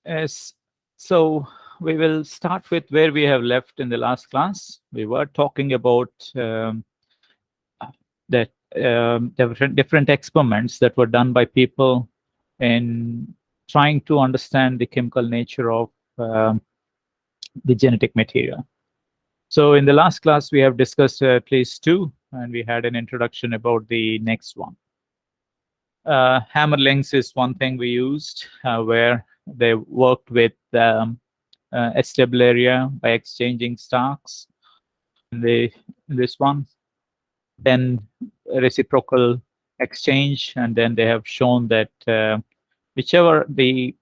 Yes. So we will start with where we have left in the last class. We were talking about that different experiments that were done by people in trying to understand the chemical nature of the genetic material. So in the last class, we have discussed at least two, and we had an introduction about the next one. Hammer links is one thing we used where they worked with a stable area by exchanging stocks. This one, then reciprocal exchange, and then they have shown that whichever the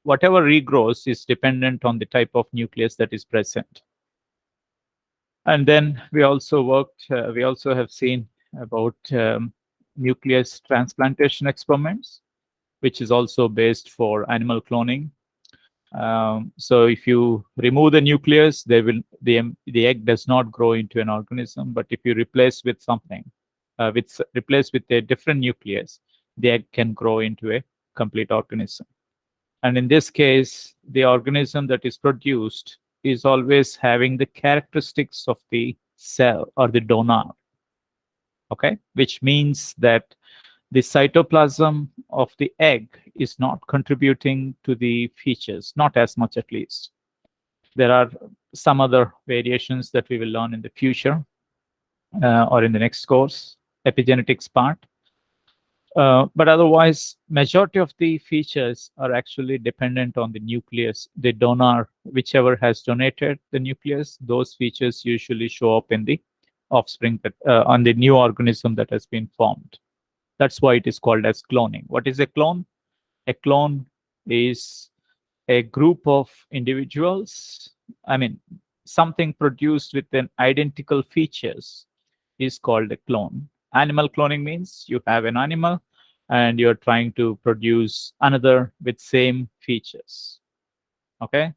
whatever regrows is dependent on the type of nucleus that is present. And then we also we also have seen about nucleus transplantation experiments, which is also based for animal cloning. So if you remove the nucleus, the egg does not grow into an organism. But if you replace with something, replace with a different nucleus, the egg can grow into a complete organism. And in this case, the organism that is produced is always having the characteristics of the cell or the donor. Okay, which means that the cytoplasm of the egg is not contributing to the features, not as much at least. There are some other variations that we will learn in the future or in the next course, epigenetics part. But otherwise, majority of the features are actually dependent on the nucleus, the donor, whichever has donated the nucleus, those features usually show up in the offspring that on the new organism that has been formed. That's why it is called as cloning. What is a clone? A clone is a group of individuals. I mean, something produced with an identical features is called a clone. Animal cloning means you have an animal and you're trying to produce another with same features. Okay,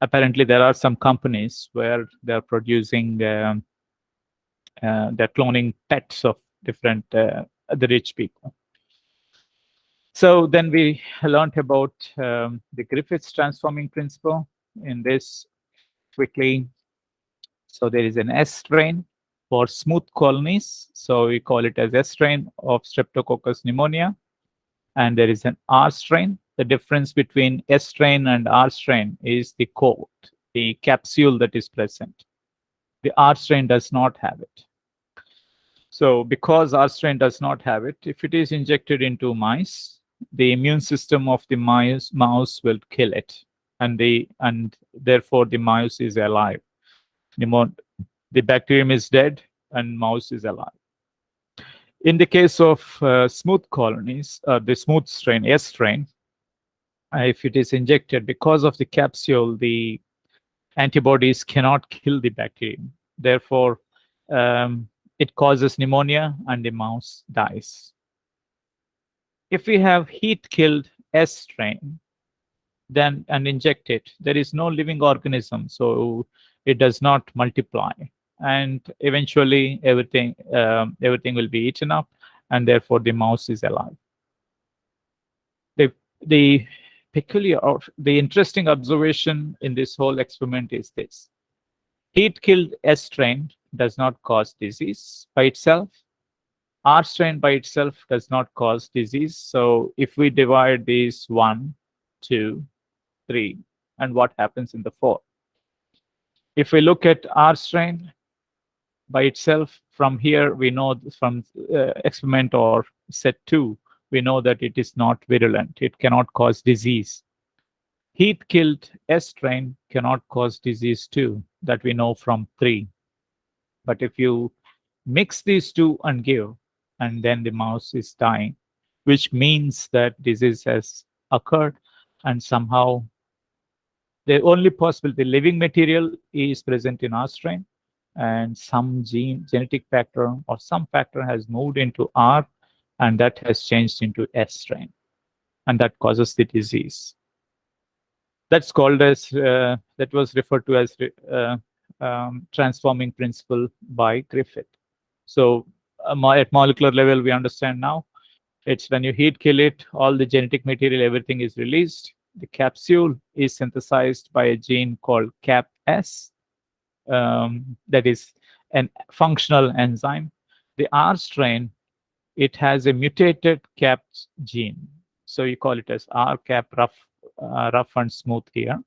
apparently there are some companies where they're producing they're cloning pets of different the rich people. So then we learned about the Griffith's transforming principle in this quickly. So there is an S strain for smooth colonies. So we call it as S strain of Streptococcus pneumonia. And there is an R strain. The difference between S strain and R strain is the coat, the capsule that is present. The R strain does not have it. So because R strain does not have it, if it is injected into mice, the immune system of the mouse will kill it, and therefore the mouse is alive. The bacterium is dead, and mouse is alive. In the case of smooth colonies, the smooth strain, S strain, if it is injected, because of the capsule, the antibodies cannot kill the bacterium. Therefore, it causes pneumonia and the mouse dies. If we have heat-killed S strain, then and inject it, there is no living organism, so it does not multiply, and eventually everything will be eaten up, and therefore the mouse is alive. The interesting observation in this whole experiment is this: heat-killed S strain does not cause disease by itself. R strain by itself does not cause disease. So if we divide these 1, 2, 3, and what happens in the 4? If we look at R strain by itself, from here we know from experiment or set 2, we know that it is not virulent. It cannot cause disease. Heat-killed S strain cannot cause disease too, that we know from 3. But if you mix these two and give, and then the mouse is dying, which means that disease has occurred, and somehow the only possible, the living material is present in R strain, and some genetic factor or some factor has moved into R, and that has changed into S strain, and that causes the disease. That's called as, that was referred to as transforming principle by Griffith. So at molecular level, we understand now, it's when you heat kill it, all the genetic material, everything is released, the capsule is synthesized by a gene called CAPS, that is an functional enzyme. The R strain, it has a mutated CAPS gene. So you call it as RCAP, rough and smooth here.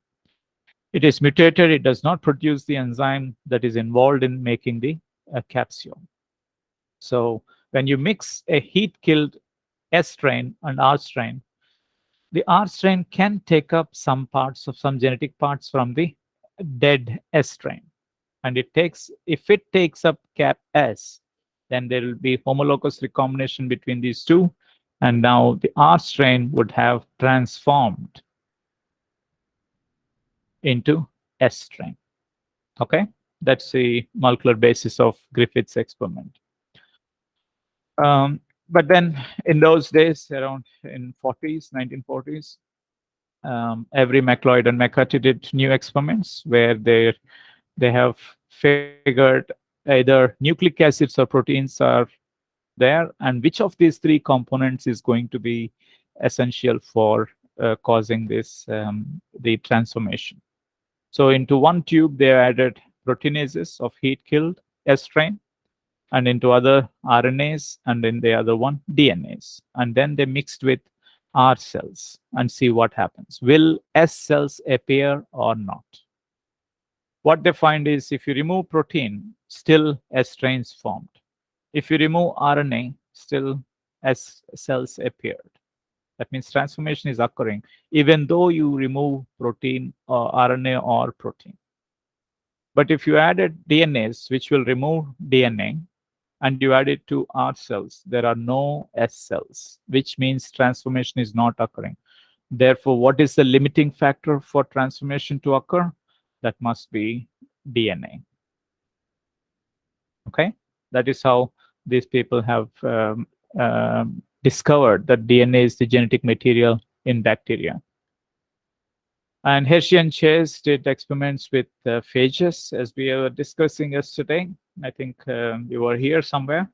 It is mutated. It does not produce the enzyme that is involved in making the capsule. So when you mix a heat-killed S strain and R strain, the R strain can take up some parts of some genetic parts from the dead S strain. And if it takes up cap S, then there will be homologous recombination between these two. And now the R strain would have transformed into S strain. Okay, that's the molecular basis of Griffith's experiment. But then in those days, around in 1940s, every McLeod and McCarthy did new experiments where they have figured either nucleic acids or proteins are there, and which of these three components is going to be essential for causing this the transformation. So into one tube, they added proteinases of heat-killed S strain, and into other RNAs, and in the other one DNAs. And then they mixed with R cells and see what happens. Will S cells appear or not? What they find is if you remove protein, still S strains formed. If you remove RNA, still S cells appeared. That means transformation is occurring even though you remove protein or RNA or protein. But if you added DNAs, which will remove DNA, and you add it to R cells, there are no S cells, which means transformation is not occurring. Therefore, what is the limiting factor for transformation to occur? That must be DNA. Okay, that is how these people have discovered that DNA is the genetic material in bacteria. And Hershey and Chase did experiments with phages, as we were discussing yesterday. I think you were here somewhere.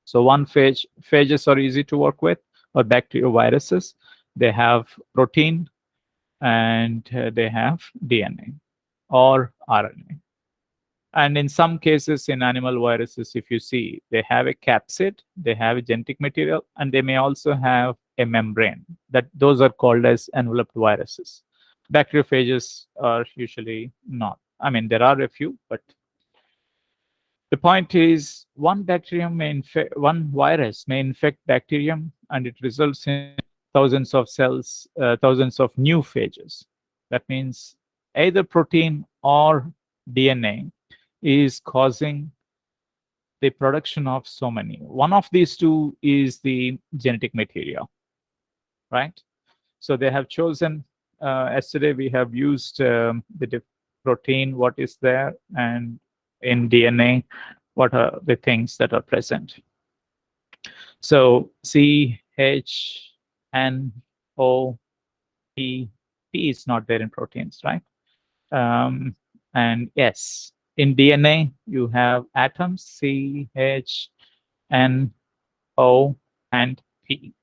So one phages are easy to work with, or bacterioviruses. They have protein and they have DNA or RNA. And in some cases, in animal viruses, if you see, they have a capsid, they have a genetic material, and they may also have a membrane. Those are called as enveloped viruses. Bacteriophages are usually not. I mean, there are a few, but the point is one virus may infect bacterium, and it results in thousands of cells, thousands of new phages. That means either protein or DNA is causing the production of so many. One of these two is the genetic material, right? So they have chosen, yesterday we have used the protein, what is there, and in DNA, what are the things that are present. So C, H, N, O, P, P is not there in proteins, right? And S. In DNA, you have atoms C, H, N, O, and P.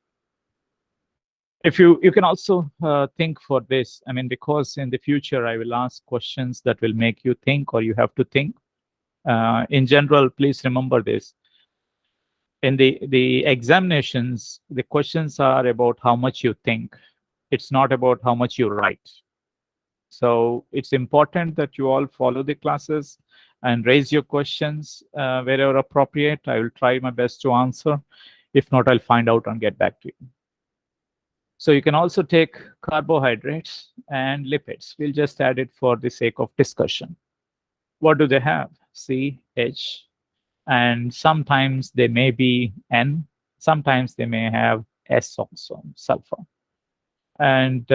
If you can also think for this, I mean, because in the future I will ask questions that will make you think, or you have to think. In general, please remember this. In the examinations, the questions are about how much you think. It's not about how much you write. So it's important that you all follow the classes and raise your questions wherever appropriate. I will try my best to answer. If not, I'll find out and get back to you. So you can also take carbohydrates and lipids. We'll just add it for the sake of discussion. What do they have? C, H, and sometimes they may be N. Sometimes they may have S also, sulfur. And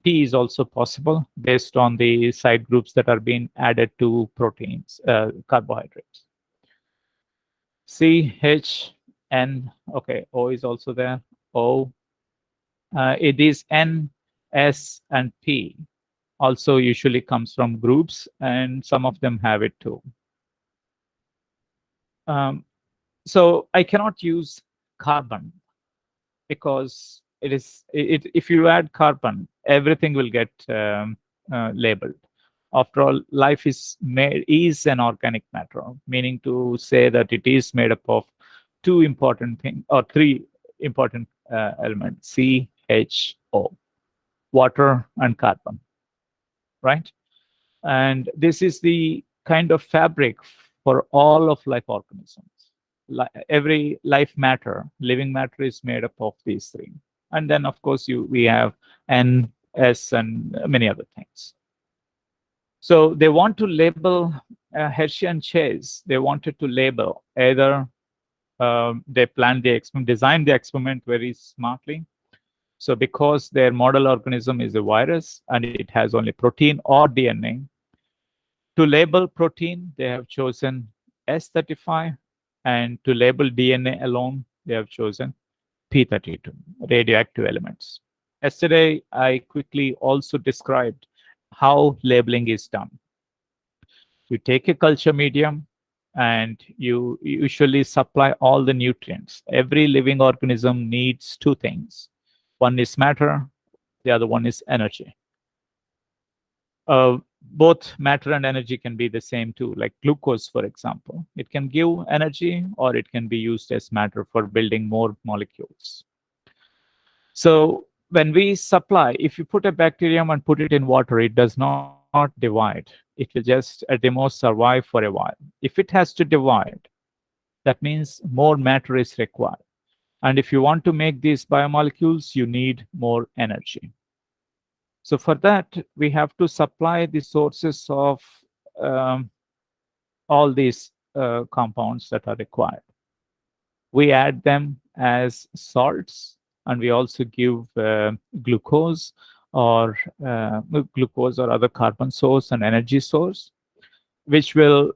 P is also possible based on the side groups that are being added to proteins, carbohydrates. C, H, N. Okay, O is also there. O. It is N, S, and P. Also usually comes from groups, and some of them have it too. So I cannot use carbon because if you add carbon, everything will get labeled. After all, life is an organic matter, meaning to say that it is made up of two important things or three important elements: CHO, water, and carbon. Right, and this is the kind of fabric for all of life organisms. Every life matter, living matter, is made up of these three. And then, of course, we have N, S, and many other things. So they want to label Hershey and Chase. They wanted to label either they planned the experiment, designed the experiment very smartly. So because their model organism is a virus and it has only protein or DNA, to label protein, they have chosen S35, and to label DNA alone, they have chosen P32, radioactive elements. Yesterday, I quickly also described how labeling is done. You take a culture medium and you usually supply all the nutrients. Every living organism needs two things. One is matter, the other one is energy. Both matter and energy can be the same too, like glucose, for example. It can give energy or it can be used as matter for building more molecules. So when we supply, if you put a bacterium and put it in water, it does not divide. It will just at the most survive for a while. If it has to divide, that means more matter is required. And if you want to make these biomolecules, you need more energy. So for that, we have to supply the sources of um, all these compounds that are required. We add them as salts, and we also give glucose or glucose or other carbon source and energy source, which will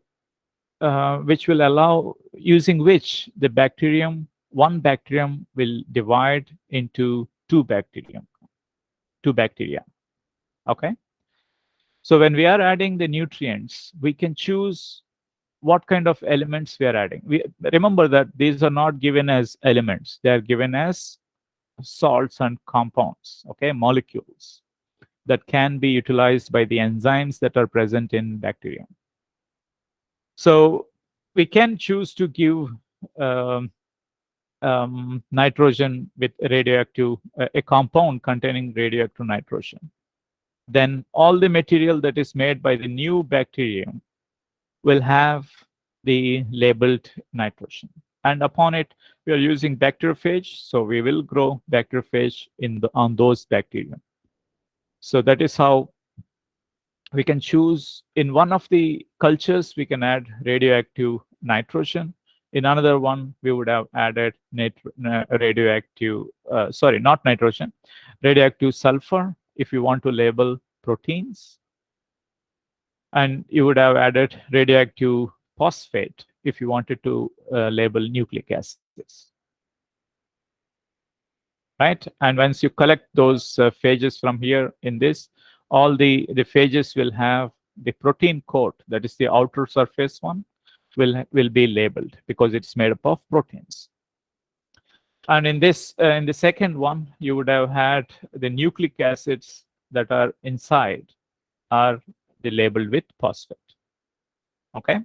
allow, using which the one bacterium will divide into two bacteria. Okay. So when we are adding the nutrients, we can choose what kind of elements we are adding. We remember that these are not given as elements; they are given as salts and compounds. Okay, molecules that can be utilized by the enzymes that are present in bacteria. So we can choose to give um, nitrogen with radioactive, a compound containing radioactive nitrogen. Then all the material that is made by the new bacterium will have the labeled nitrogen. And upon it, we are using bacteriophage, so we will grow bacteriophage on those bacteria. So that is how we can choose. In one of the cultures, we can add radioactive nitrogen. In another one, we would have added radioactive, sorry, not nitrogen, radioactive sulfur if you want to label proteins. And you would have added radioactive phosphate if you wanted to label nucleic acids. Right? And once you collect those phages from here in this, all the phages will have the protein coat, that is the outer surface one, will be labeled because it's made up of proteins. And in this, in the second one, you would have had the nucleic acids that are inside are labeled with phosphate. Okay.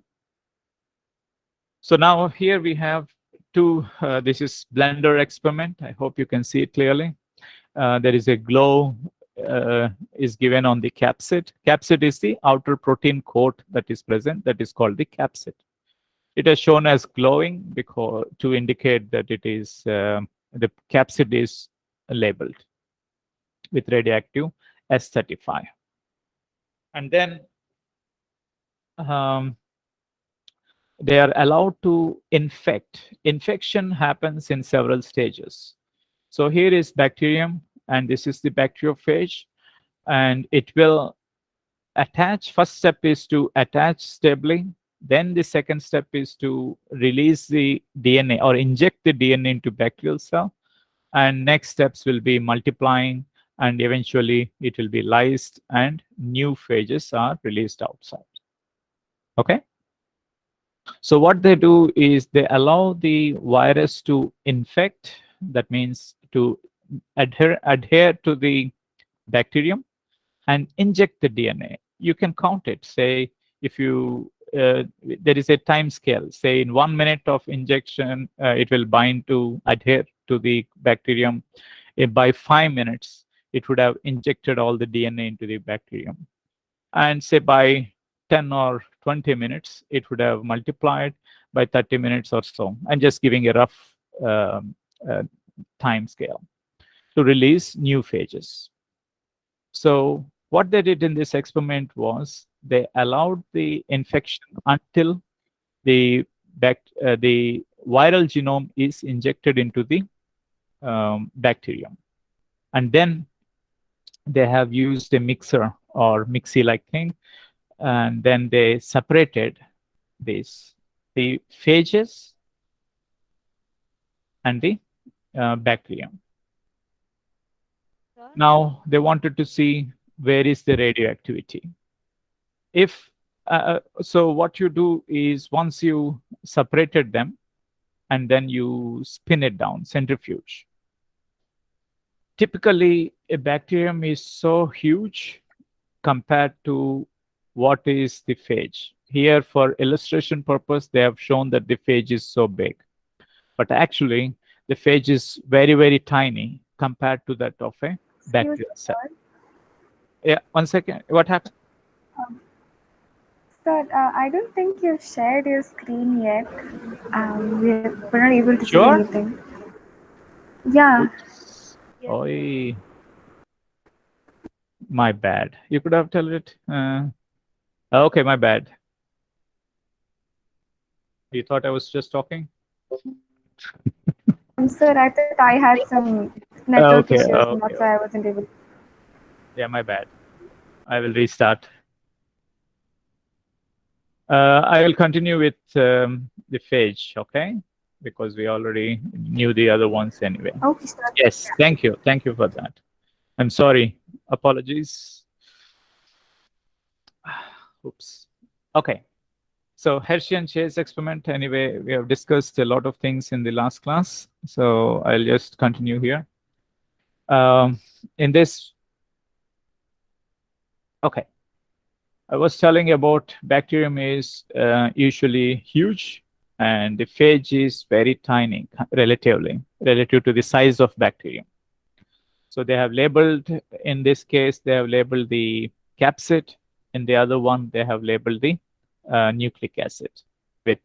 So now here we have two. This is blender experiment. I hope you can see it clearly. There is a glow is given on the capsid. Capsid is the outer protein coat that is present. That is called the capsid. It is shown as glowing because to indicate that it is the capsid is labeled with radioactive S35. And then they are allowed to infect. Infection happens in several stages. So here is bacterium, and this is the bacteriophage, and it will attach. First step is to attach stably. Then the second step is to release the DNA or inject the DNA into bacterial cell. And next steps will be multiplying, and eventually it will be lysed, and new phages are released outside. Okay. So what they do is they allow the virus to infect. That means to adhere to the bacterium and inject the DNA. You can count it. Say if you there is a time scale. Say in 1 minute of injection, it will bind to adhere to the bacterium. By 5 minutes, it would have injected all the DNA into the bacterium. And say by 10 or 20 minutes, it would have multiplied by 30 minutes or so. I'm just giving a rough um, uh, time scale to release new phages. So what they did in this experiment was they allowed the infection until the the viral genome is injected into the bacterium, and then they have used a mixer or mixie-like thing, and then they separated this the phages and the bacterium. Sir? Now they wanted to see where is the radioactivity. If so, what you do is once you separated them and then you spin it down, centrifuge. Typically, a bacterium is so huge compared to what is the phage. Here, for illustration purpose, they have shown that the phage is so big, but actually, the phage is very, very tiny compared to that of a Excuse bacterial me, cell. sir. Yeah, 1 second. What happened? Um, Sir, I don't think you've shared your screen yet. We're not able to see Sure. anything. Yeah, Oops. Yes, sir. Oi, my bad. You could have told it. Okay, my bad. You thought I was just talking? sir, I thought I had some network Okay, issues, and okay, that's why I okay. wasn't able. Yeah, my bad. I will restart. I will continue with the phage, okay? Because we already knew the other ones anyway. Okay, sir. Yes, thank you. Thank you for that. I'm sorry. Apologies. Oops. Okay. So Hershey and Chase experiment, anyway, we have discussed a lot of things in the last class. So I'll just continue here. In this, okay, I was telling about bacterium is usually huge and the phage is very tiny relatively, relative to the size of bacterium. So they have labeled, in this case, they have labeled the capsid. In the other one, they have labeled the nucleic acid with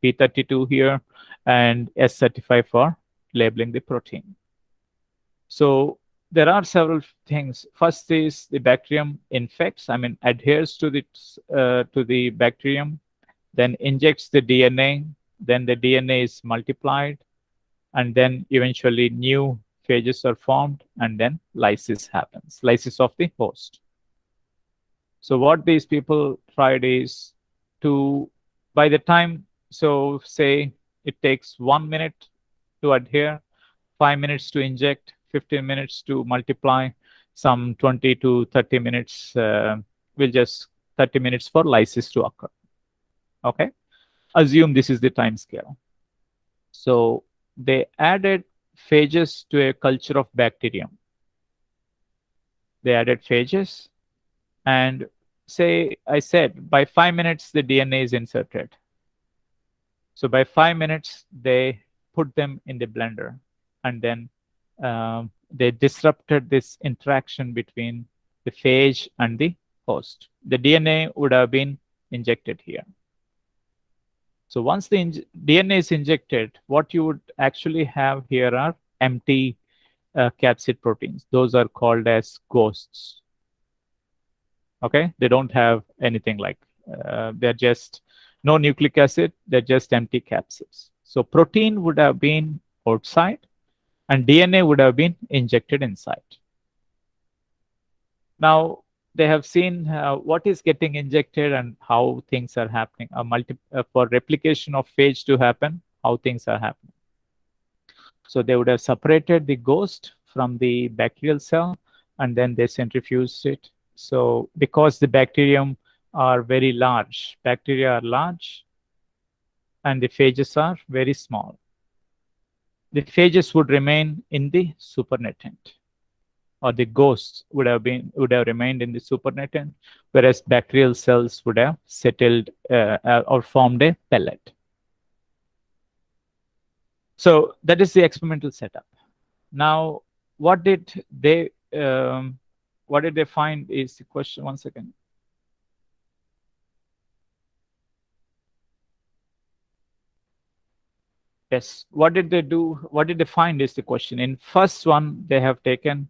P32 here and S35 for labeling the protein. So there are several things. First is the bacterium infects, I mean, adheres to the bacterium, then injects the DNA, then the DNA is multiplied, and then eventually new phages are formed, and then lysis happens, lysis of the host. So what these people tried is to, by the time, so say it takes 1 minute to adhere, 5 minutes to inject, 15 minutes to multiply, some 20 to 30 minutes, will just 30 minutes for lysis to occur. Okay, assume this is the time scale. So they added phages to a culture of bacterium. They added phages, and say I said by 5 minutes the DNA is inserted. So by 5 minutes they put them in the blender, and then they disrupted this interaction between the phage and the host. The DNA would have been injected here. So once the DNA is injected, what you would actually have here are empty capsid proteins. Those are called as ghosts. Okay, they don't have anything like they're just no nucleic acid. They're just empty capsids. So protein would have been outside, and DNA would have been injected inside. Now they have seen what is getting injected and how things are happening. For replication of phage to happen, how things are happening. So they would have separated the ghost from the bacterial cell, and then they centrifuged it. So because the bacterium are very large, bacteria are large, and the phages are very small, the phages would remain in the supernatant. or the ghosts would have remained in the supernatant, whereas bacterial cells would have settled or formed a pellet. So that is the experimental setup. Now, what did they what did they find is the question. One second. Yes, what did they do? What did they find is the question. In first one, they have taken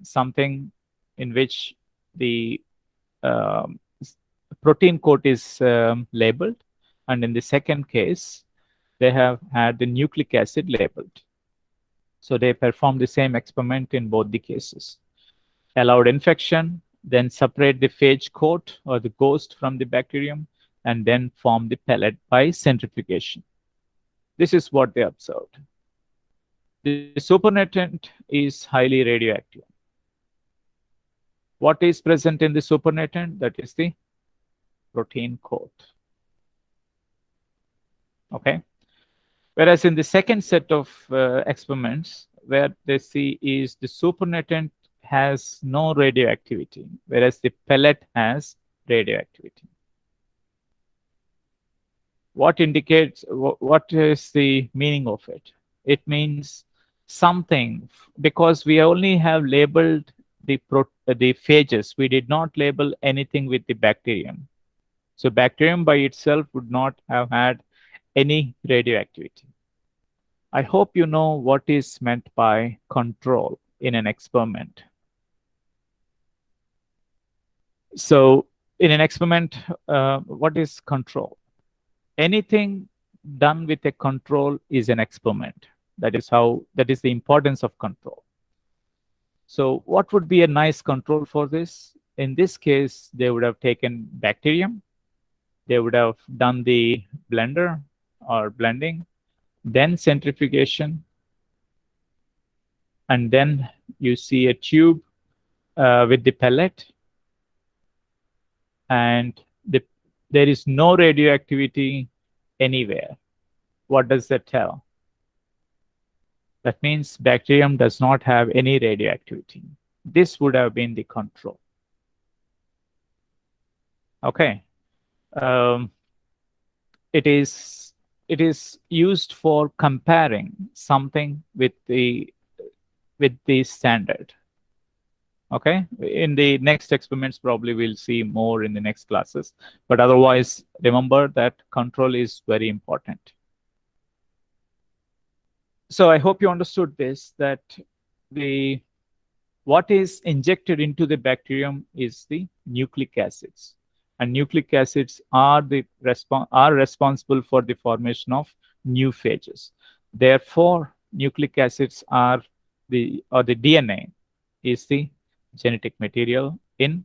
something in which the s- protein code is labeled, and in the second case, they have had the nucleic acid labeled. So they performed the same experiment in both the cases. Allowed infection, then separate the phage coat or the ghost from the bacterium, and then form the pellet by centrifugation. This is what they observed. The supernatant is highly radioactive. What is present in the supernatant? That is the protein coat. Okay. Whereas in the second set of experiments, where they see is the supernatant has no radioactivity, whereas the pellet has radioactivity. What indicates what is the meaning of it? It means something, because we only have labeled the phages. We did not label anything with the bacterium. So bacterium by itself would not have had any radioactivity. I hope you know what is meant by control in an experiment. So in an experiment, what is control? Anything done with a control is an experiment. That is the importance of control. So what would be a nice control for this? In this case, they would have taken bacterium, they would have done the blender or blending, then centrifugation, and then you see a tube with the pellet, and there is no radioactivity anywhere. What does that tell? That means bacterium does not have any radioactivity. This would have been the control. Okay. Um, it is used for comparing something with the standard. Okay. In the next experiments, probably we'll see more in the next classes. But otherwise, remember that control is very important. So I hope you understood this, that the what is injected into the bacterium is the nucleic acids, and nucleic acids are responsible for the formation of new phages. Therefore, nucleic acids are the DNA is the genetic material in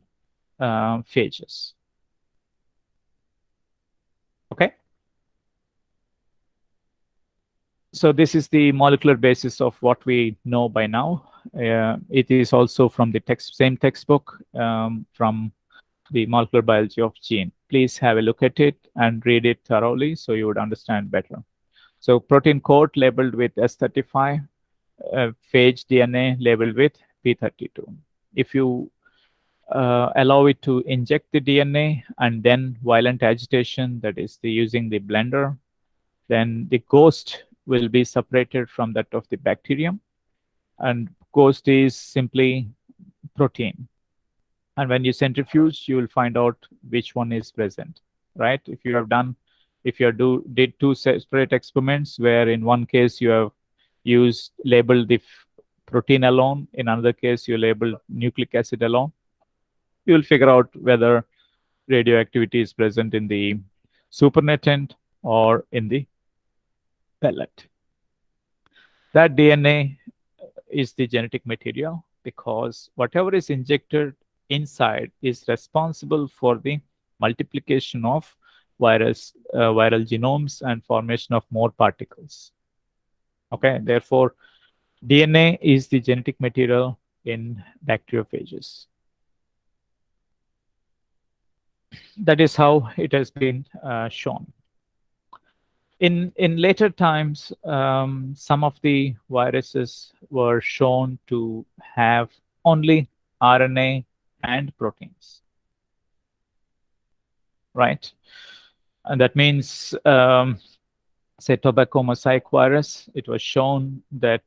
phages. Okay. So this is the molecular basis of what we know by now. It is also from the same textbook from the molecular biology of gene. Please have a look at it and read it thoroughly so you would understand better. So protein code labeled with S35, phage DNA labeled with P32. If you allow it to inject the DNA and then violent agitation, that is using the blender, then the ghost will be separated from that of the bacterium, and ghost is simply protein. And when you centrifuge, you will find out which one is present, right? If you did two separate experiments where in one case you have labeled the protein alone, in another case you labeled nucleic acid alone, you will figure out whether radioactivity is present in the supernatant or in the pellet. That DNA is the genetic material, because whatever is injected inside is responsible for the multiplication of viral genomes and formation of more particles. Okay, therefore, DNA is the genetic material in bacteriophages. That is how it has been shown. In later times, some of the viruses were shown to have only RNA and proteins, right? And that means, say, tobacco mosaic virus, it was shown that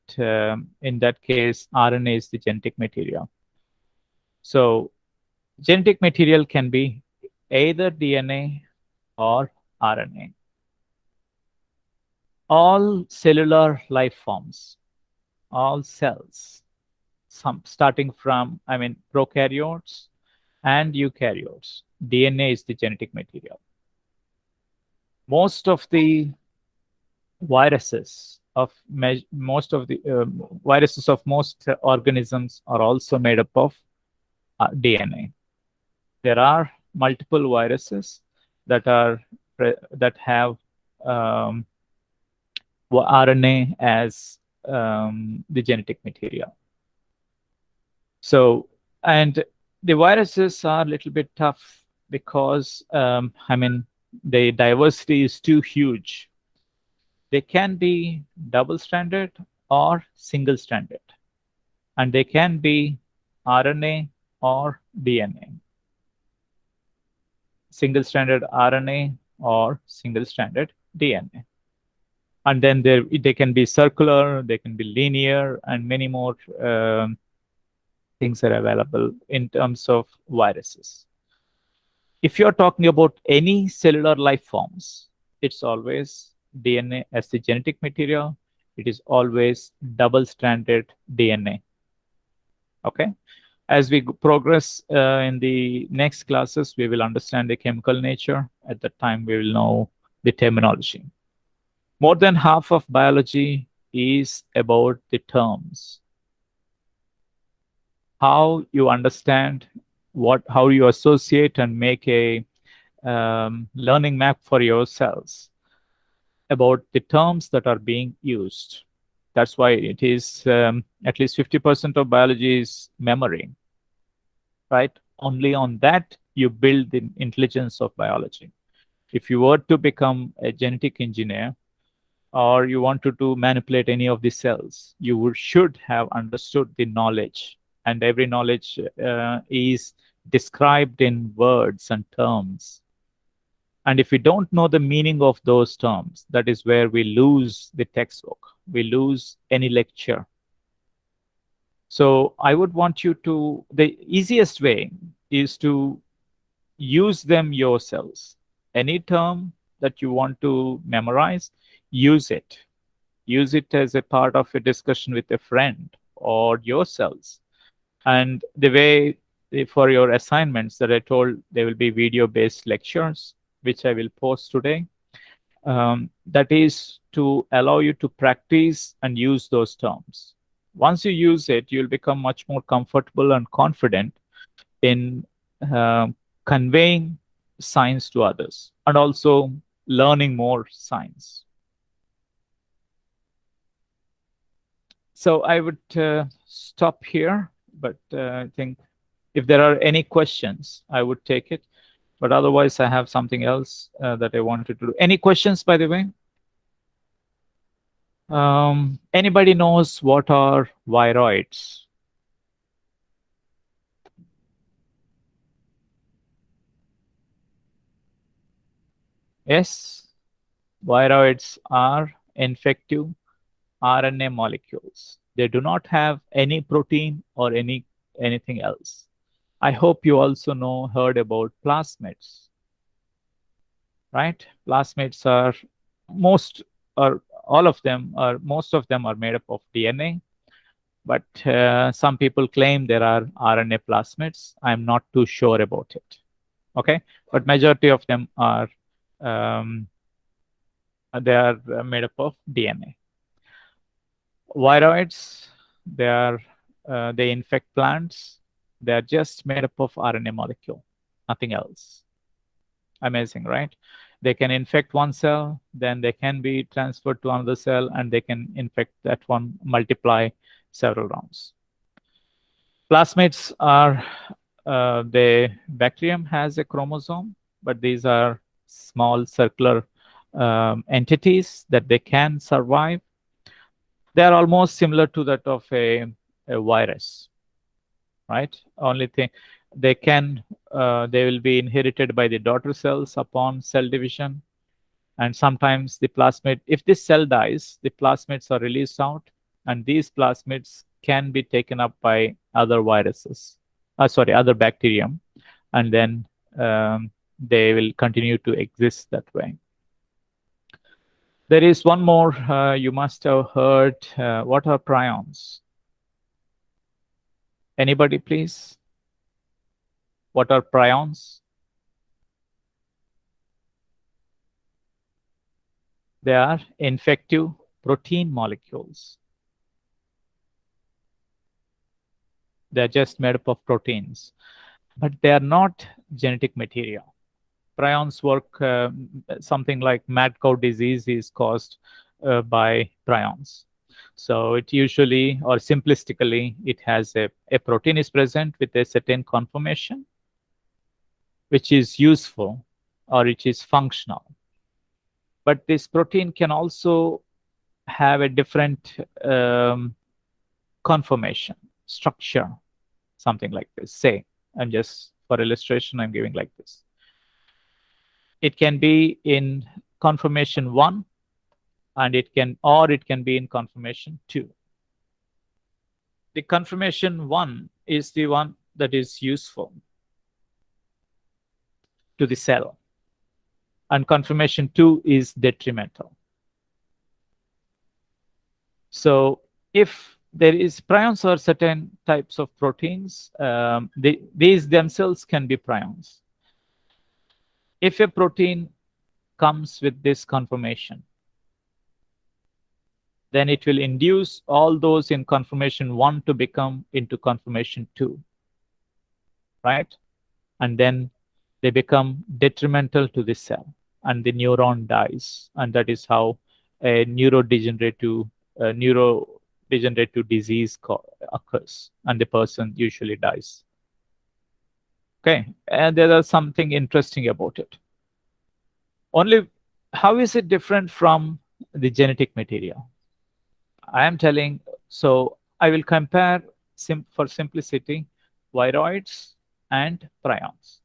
in that case, RNA is the genetic material. So genetic material can be either DNA or RNA. All cellular life forms, all cells, some starting from, I mean, prokaryotes and eukaryotes, DNA is the genetic material. Most of the viruses of most of the viruses of most organisms are also made up of DNA. There are multiple viruses that are that have um, RNA as the genetic material. So, and the viruses are a little bit tough because, I mean, the diversity is too huge. They can be double-stranded or single-stranded, and they can be RNA or DNA, single-stranded RNA or single-stranded DNA. And then they can be circular, they can be linear, and many more things are available in terms of viruses. If you're talking about any cellular life forms, it's always DNA as the genetic material. It is always double-stranded DNA. Okay. As we progress in the next classes, we will understand the chemical nature. At that time, we will know the terminology. More than half of biology is about the terms. How you understand how you associate and make a learning map for yourselves about the terms that are being used. That's why it is at least 50% of biology is memory, right? Only on that you build the intelligence of biology. If you were to become a genetic engineer or you wanted to manipulate any of the cells, you should have understood the knowledge. And every knowledge is described in words and terms. And if we don't know the meaning of those terms, that is where we lose the textbook. We lose any lecture. So I would want you to, the easiest way is to use them yourselves. Any term that you want to memorize, use it. Use it as a part of a discussion with a friend or yourselves. And the way for your assignments that I told, there will be video-based lectures, which I will post today. That is to allow you to practice and use those terms. Once you use it, you'll become much more comfortable and confident in uh, conveying science to others and also learning more science. So I would stop here, but I think if there are any questions, I would take it. But otherwise, I have something else that I wanted to do. Any questions, by the way? Anybody knows what are viroids? Yes, viroids are infective RNA molecules. They do not have any protein or anything else. I hope you also heard about plasmids, right? Plasmids are most or all of them or most of them are made up of DNA, but some people claim there are RNA plasmids. I'm not too sure about it. Okay, but majority of them are they are made up of DNA. Viroids, they infect plants. They are just made up of RNA molecule, nothing else. Amazing, right? They can infect one cell, then they can be transferred to another cell, and they can infect that one, multiply several rounds. Plasmids are the bacterium has a chromosome, but these are small circular entities that they can survive. They are almost similar to that of a virus, right? Only thing they can they will be inherited by the daughter cells upon cell division, and sometimes the plasmid, if this cell dies, the plasmids are released out, and these plasmids can be taken up by other viruses, other bacterium, and then they will continue to exist that way. There is one more you must have heard. What are prions? Anybody, please? What are prions? They are infective protein molecules. They're just made up of proteins, but they are not genetic material. Prions work something like mad cow disease is caused by prions. So it usually, or simplistically, it has a protein is present with a certain conformation, which is useful or it is functional. But this protein can also have a different conformation, structure, something like this. Say, I'm just for illustration, I'm giving like this. It can be in conformation 1, and it can be in conformation 2. The conformation 1 is the one that is useful to the cell, and conformation 2 is detrimental. So if there is prions or certain types of proteins, these themselves can be prions. If a protein comes with this conformation, then it will induce all those in conformation 1 to become into conformation 2, right? And then they become detrimental to the cell, and the neuron dies, and that is how a neurodegenerative disease occurs, and the person usually dies. Okay, and there is something interesting about it. Only, how is it different from the genetic material? I am telling, so I will compare, for simplicity, viroids and prions.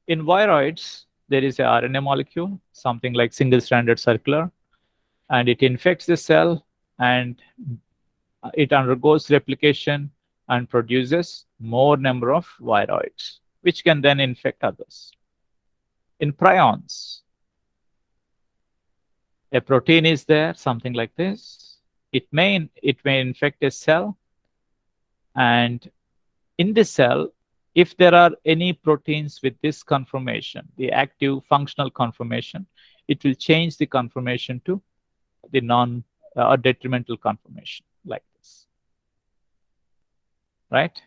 In viroids, there is a RNA molecule, something like single-stranded circular, and it infects the cell, and it undergoes replication and produces more number of viroids, which can then infect others. In prions, a protein is there, something like this. It may infect a cell, and in the cell, if there are any proteins with this conformation, the active functional conformation, it will change the conformation to the non or detrimental conformation like this. Right?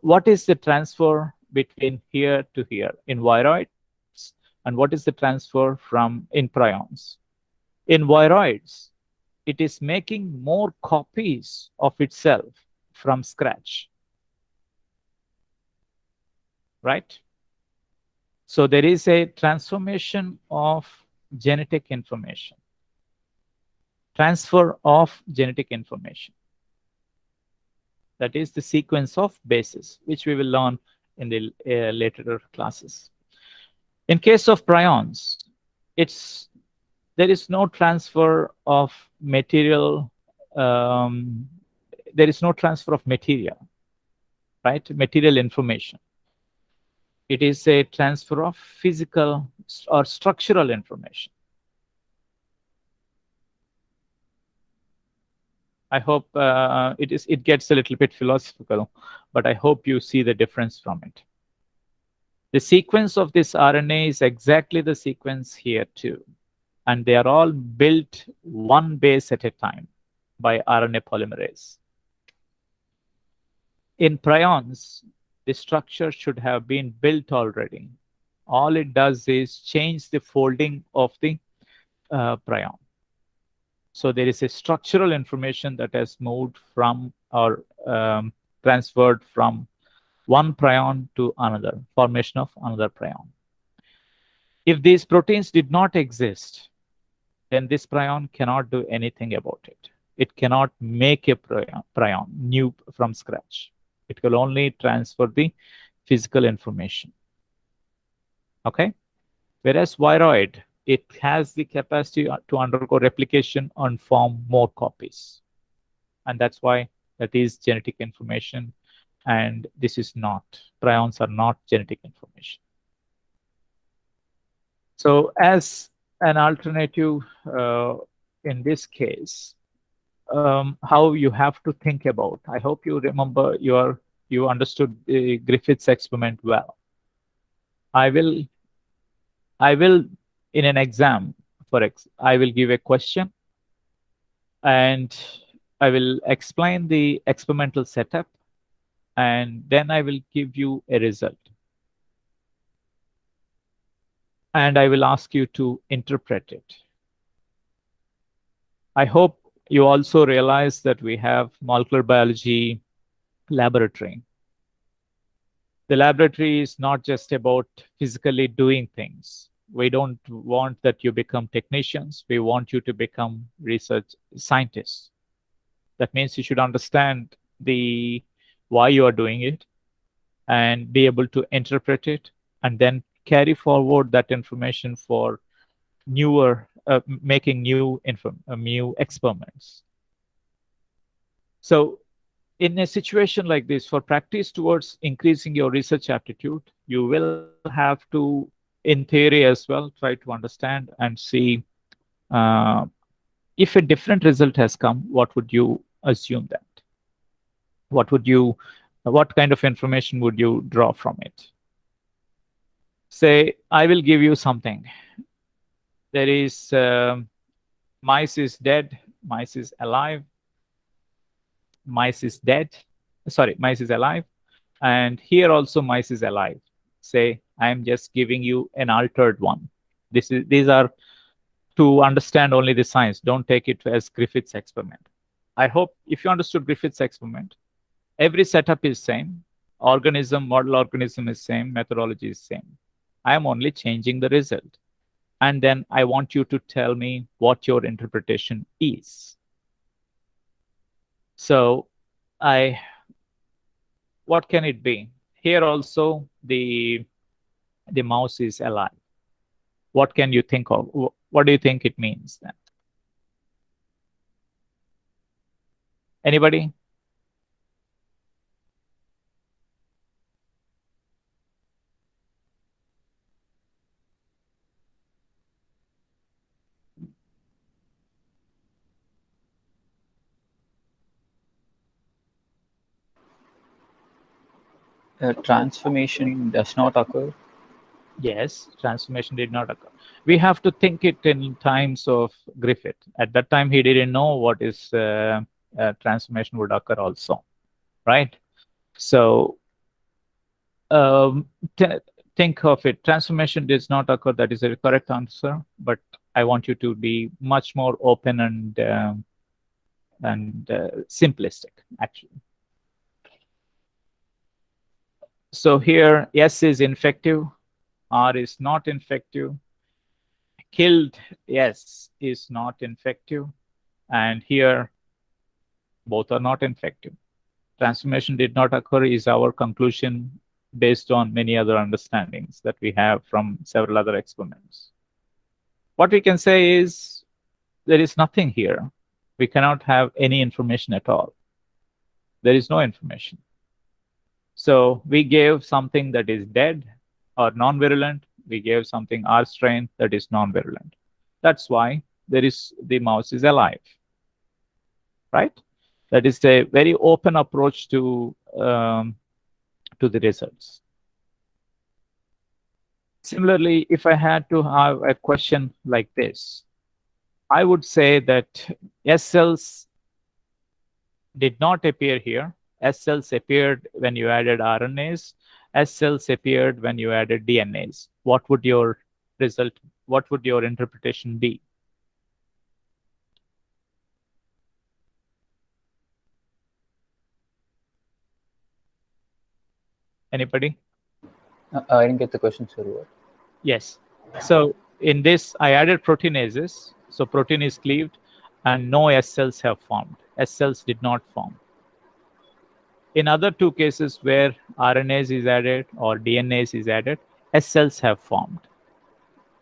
What is the transfer between here to here in viroids, and what is the transfer from in prions? In viroids, it is making more copies of itself from scratch. Right? So there is a transformation of genetic information, transfer of genetic information. That is the sequence of bases, which we will learn in the later classes. In case of prions, there is no transfer of material. There is no transfer of material, right? Material information. It is a transfer of physical or structural information. I hope it gets a little bit philosophical, but I hope you see the difference from it. The sequence of this RNA is exactly the sequence here too, and they are all built one base at a time by RNA polymerase. In prions, the structure should have been built already. All it does is change the folding of the prion. So there is a structural information that has moved from or transferred from one prion to another, formation of another prion. If these proteins did not exist, then this prion cannot do anything about it. It cannot make a prion new from scratch. It will only transfer the physical information. Okay? Whereas viroid, it has the capacity to undergo replication and form more copies. And that's why that is genetic information, and this is not. Prions are not genetic information. So as an alternative, in this case, how you have to think about. I hope you remember you understood the Griffith's experiment well. I will I will in an exam I will give a question and I will explain the experimental setup and then I will give you a result and I will ask you to interpret it. I hope you also realize that we have molecular biology laboratory. The laboratory is not just about physically doing things. We don't want that you become technicians. We want you to become research scientists. That means you should understand the why you are doing it and be able to interpret it and then carry forward that information for newer making new experiments. So in a situation like this, for practice towards increasing your research aptitude, you will have to, in theory as well, try to understand and see uh, if a different result has come, what would you assume that? What would you, what kind of information would you draw from it? Say, I will give you something. There is mice is dead, mice is alive, mice is dead. Sorry, mice is alive, and here also mice is alive. Say, I am just giving you an altered one. These are to understand only the science. Don't take it as Griffith's experiment. I hope if you understood Griffith's experiment, every setup is same, model organism is same, methodology is same. I am only changing the result. And then I want you to tell me what your interpretation is. So I what can it be? Here also the mouse is alive. What can you think of? What do you think it means then? Anybody? Transformation does not occur. Yes, transformation did not occur. We have to think it in times of Griffith. At that time, he didn't know what is transformation would occur also, right? So um, t- think of it. Transformation does not occur. That is a correct answer. But I want you to be much more open and simplistic, actually. So here, S is infective, R is not infective, killed, yes, is not infective, and here both are not infective. Transformation did not occur is our conclusion based on many other understandings that we have from several other experiments. What we can say is there is nothing here. We cannot have any information at all. There is no information. So we gave something that is dead or non-virulent. We gave something R strain that is non-virulent. That's why the mouse is alive, right? That is a very open approach to the results. Similarly, if I had to have a question like this, I would say that S cells did not appear here. S cells appeared when you added RNAs. S cells appeared when you added DNAs. What would your result, what would your interpretation be? Anybody? I didn't get the question, sorry. What? Yes. So in this, I added proteinases. So protein is cleaved and no S cells have formed. S cells did not form. In other two cases where RNase is added or DNase is added, S cells have formed.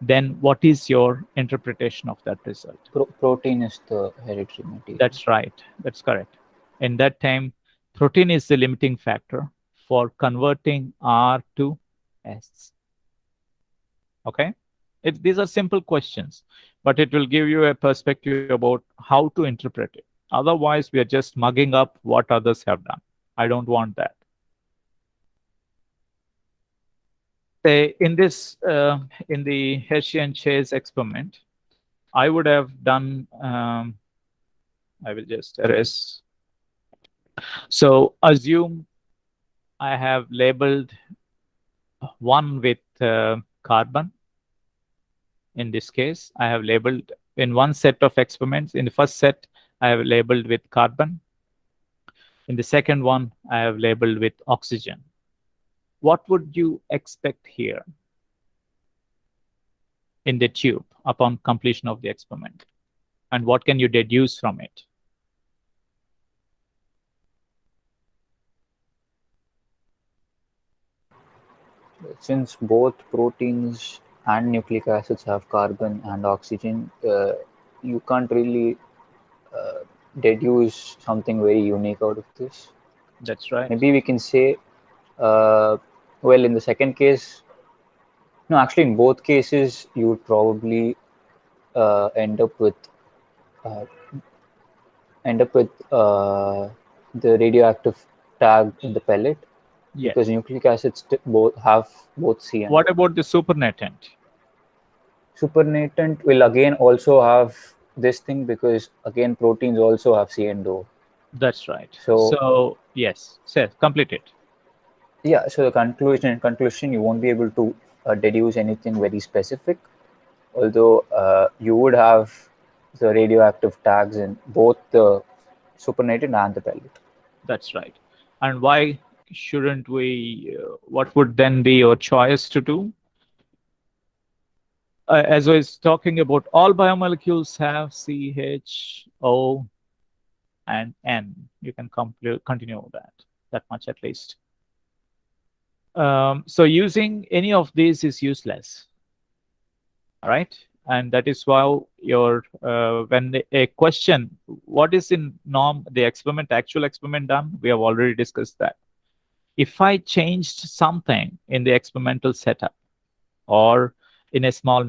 Then what is your interpretation of that result? Protein is the hereditary material. That's right. That's correct. In that time, protein is the limiting factor for converting R to S. Okay? These are simple questions, but it will give you a perspective about how to interpret it. Otherwise, we are just mugging up what others have done. I don't want that. In this, in the Hershey and Chase experiment, I would have done, I will just erase. So assume I have labeled one with carbon. In this case, I have labeled in one set of experiments. In the first set, I have labeled with carbon. In the second one, I have labeled with oxygen. What would you expect here in the tube upon completion of the experiment? And what can you deduce from it? Since both proteins and nucleic acids have carbon and oxygen, you can't really deduce something very unique out of this. That's right. Maybe we can say, well, in the second case, no, actually, in both cases, you would probably end up with uh, the radioactive tag in the pellet, because Yes. nucleic acids both have both C and What O. about the supernatant? Supernatant will again also have this thing, because again proteins also have C and O. That's right. So So yes, Seth, complete it. yeah, so the conclusion, you won't be able to deduce anything very specific, although you would have the radioactive tags in both the supernatant and the pellet. That's right. And why shouldn't we? What would then be your choice to do? As I was talking about, all biomolecules have C, H, O, and N. You can continue that much at least. So using any of these is useless. All right. And that is why when a question, what is in norm, the actual experiment done, we have already discussed that. If I changed something in the experimental setup or in a small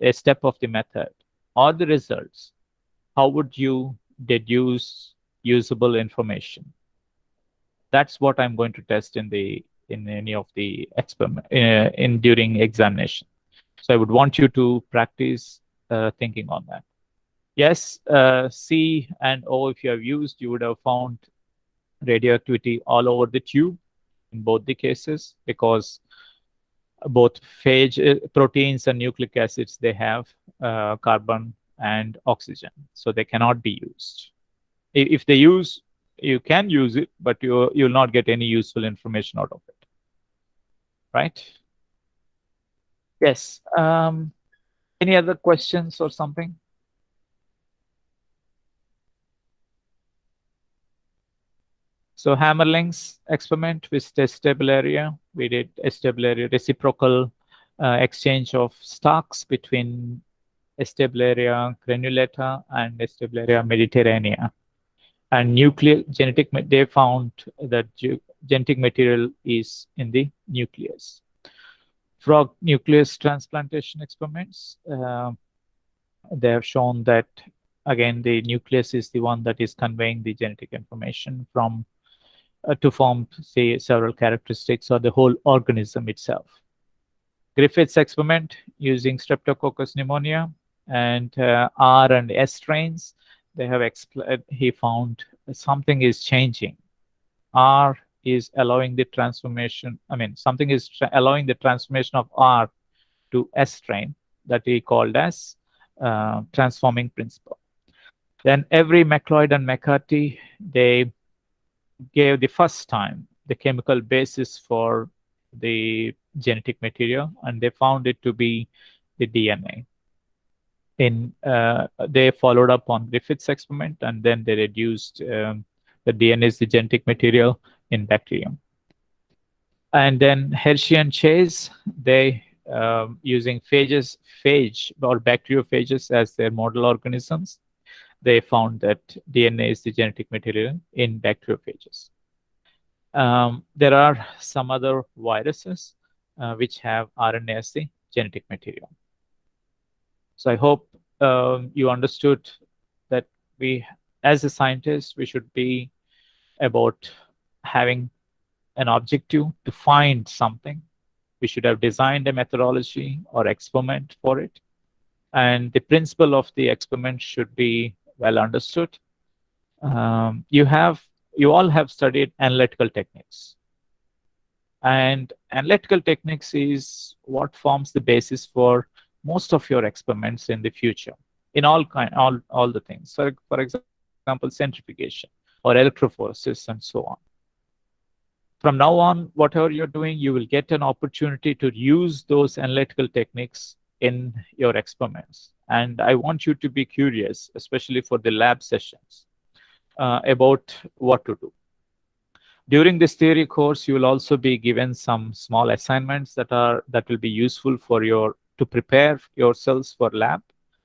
a step of the method or the results, how would you deduce usable information? That's what I'm going to test in any of the experiment in during examination. So I would want you to practice thinking on that. Yes, C and O, if you have used, you would have found radioactivity all over the tube in both the cases, because both phage proteins and nucleic acids, they have carbon and oxygen, so they cannot be used. If they use, you can use it, but you'll not get any useful information out of it, right? Yes. Any other questions or something? So Hammerling's experiment with stable area, we did stable area reciprocal exchange of stocks between stable area granulata and stable area mediterranea. And nuclear genetic, they found that genetic material is in the nucleus. Frog nucleus transplantation experiments, they have shown that again the nucleus is the one that is conveying the genetic information from to form, say, several characteristics or the whole organism itself. Griffith's experiment using Streptococcus pneumonia and R and S strains, they have he found something is changing. R is allowing the transformation. I mean, something is allowing the transformation of R to S strain that he called as transforming principle. Then every McLeod and McCarthy, they gave the first time the chemical basis for the genetic material, and they found it to be the DNA. They followed up on Griffith's experiment, and then they reduced the DNA is the genetic material in bacterium. And then Hershey and Chase, they using phage or bacteriophages as their model organisms, they found that DNA is the genetic material in bacteriophages. There are some other viruses which have RNA as the genetic material. So I hope you understood that we, as a scientist, we should be about having an objective to find something. We should have designed a methodology or experiment for it. And the principle of the experiment should be well understood. You all have studied analytical techniques. And analytical techniques is what forms the basis for most of your experiments in the future, in all the things. So, for example, centrifugation or electrophoresis and so on. From now on, whatever you're doing, you will get an opportunity to use those analytical techniques in your experiments. And I want you to be curious, especially for the lab sessions, about what to do. During this theory course, you will also be given some small assignments that will be useful for to prepare yourselves for lab.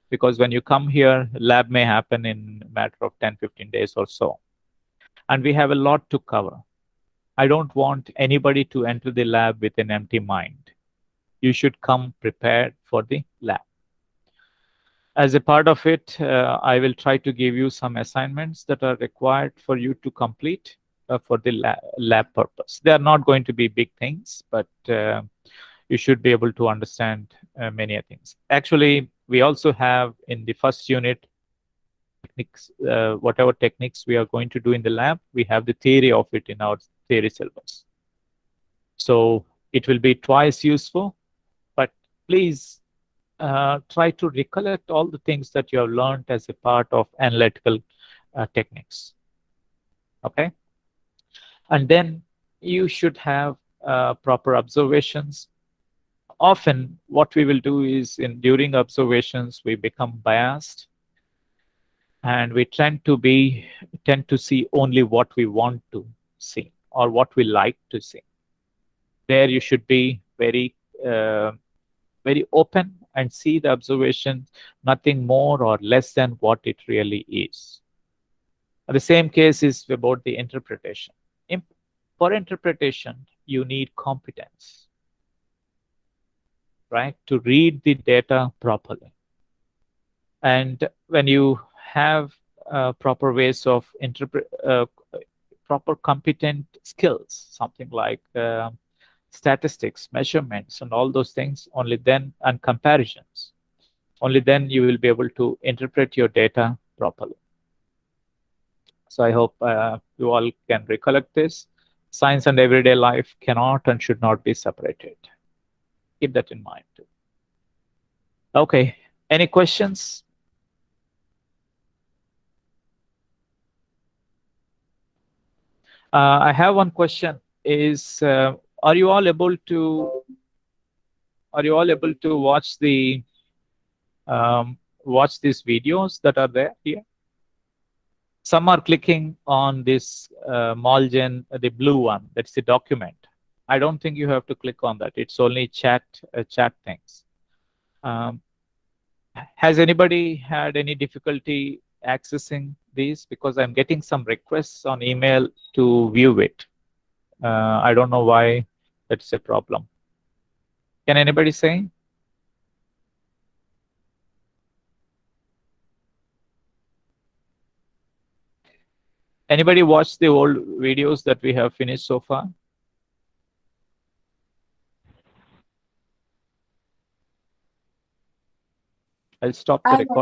Because when you come here, lab may happen in a matter of 10, 15 days or so. And we have a lot to cover. I don't want anybody to enter the lab with an empty mind. You should come prepared for the lab. As a part of it, I will try to give you some assignments that are required for you to complete for the lab purpose. They are not going to be big things, but you should be able to understand many things. Actually, we also have in the first unit techniques, whatever techniques we are going to do in the lab, we have the theory of it in our theory syllabus. So it will be twice useful, but please try to recollect all the things that you have learned as a part of analytical techniques. Okay? And then you should have proper observations. Often what we will do is during observations, we become biased and we tend to see only what we want to see or what we like to see. There you should be very open and see the observation nothing more or less than what it really is. The same case is about the interpretation. For interpretation, you need competence, right? To read the data properly. And when you have proper ways of proper competent skills, something like statistics, measurements, and all those things, only then, and comparisons, only then you will be able to interpret your data properly. So I hope you all can recollect this. Science and everyday life cannot and should not be separated. Keep that in mind too. Okay, any questions? I have one question. Are you all able to watch these videos that are there here? Some are clicking on this MolGen, the blue one. That's the document. I don't think you have to click on that. It's only chat things. Has anybody had any difficulty accessing these? Because I'm getting some requests on email to view it. I don't know why that's a problem. Can anybody say? Anybody watch the old videos that we have finished so far? I'll stop the recording.